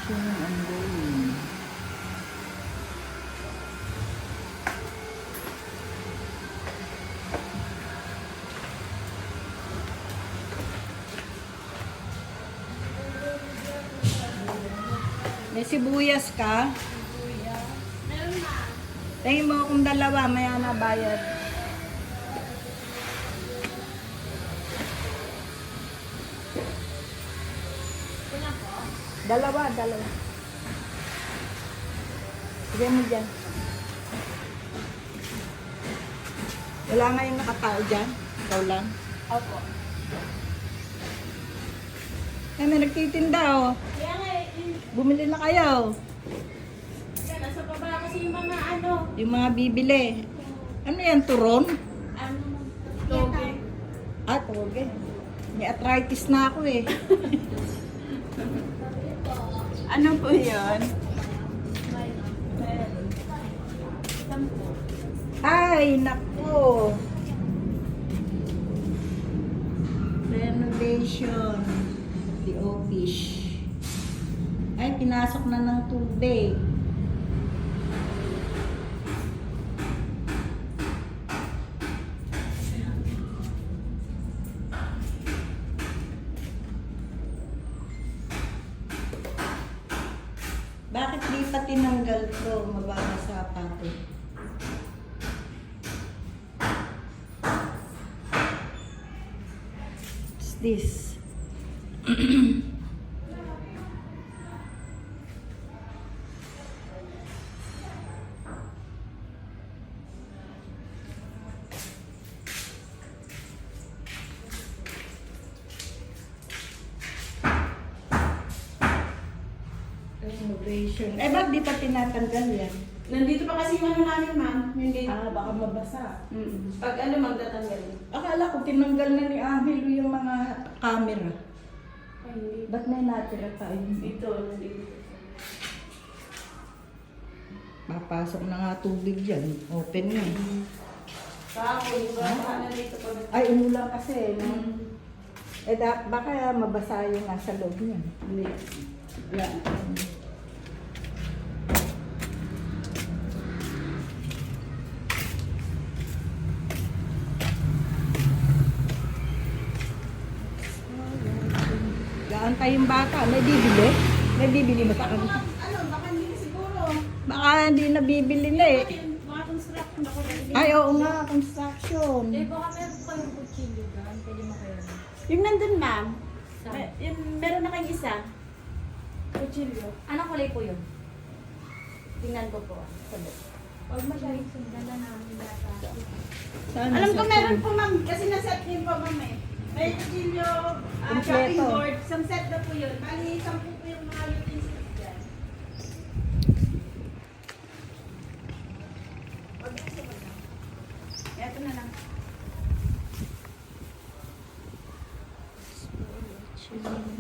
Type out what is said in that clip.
renovation ongoing. May sibuyas ka? Meron na. Tingin mo kung dalawa, maya na bayad. Kuna po? Dalawa. Sige mo dyan. Wala nga yung nakatao dyan. Ikaw lang. Opo. Eh, may nagtitinda oh. Kaya nga Bumili na kayo. nasa baba kasi yung mga ano. Yung mga bibili. Ano yan, turon? Ano? Toge. Ah, toge. May arthritis na ako eh. Ano po yun? Ay, nako. Renovation. The office. Ay, pinasok na ng tubig. Bakit di pa tinanggal to? Mababasa pa to. What's this? Renovation. Eh, ba't di pa tinatanggal yan? Nandito pa kasi yung ano namin, ma'am. Yung date. Ah, baka mabasa. Pag ano, magtatanggal. Akala ko tinanggal na ni Angelo yung mga camera. Ay, hindi. Ba't may natira tayo? Dito, nandito. Papasok na nga tubig dyan. Open na eh. Kahapon, di ba? Baka nandito pa. Ay, umulan kasi. No? Eh, baka mabasa yung nasa loob niya. Hindi. Yan. Gaan kayong bata. May bibili? May bibili ba sa kanila? Ano, baka hindi siguro. Baka hindi nabibili na eh. Mga construction ako rin. Ay, oo nga. Construction. Baka meron po kayong kutsilyo dyan. Pwede mo kayo. Yung nandun, ma'am. Yung meron na kayong isa. Kutsilyo. Anong kulay po yun? Tingnan ko po. Sabi. Huwag masyadong sundala namin data. Saan Alam ko nasa- meron po, ma'am. Kasi nasa din po, ma'am eh. May kutsilyo, Kompleto. chopping board. Isang set na po yun. Bali, 10 po yung mga utensils dyan. Ito na lang. Chili.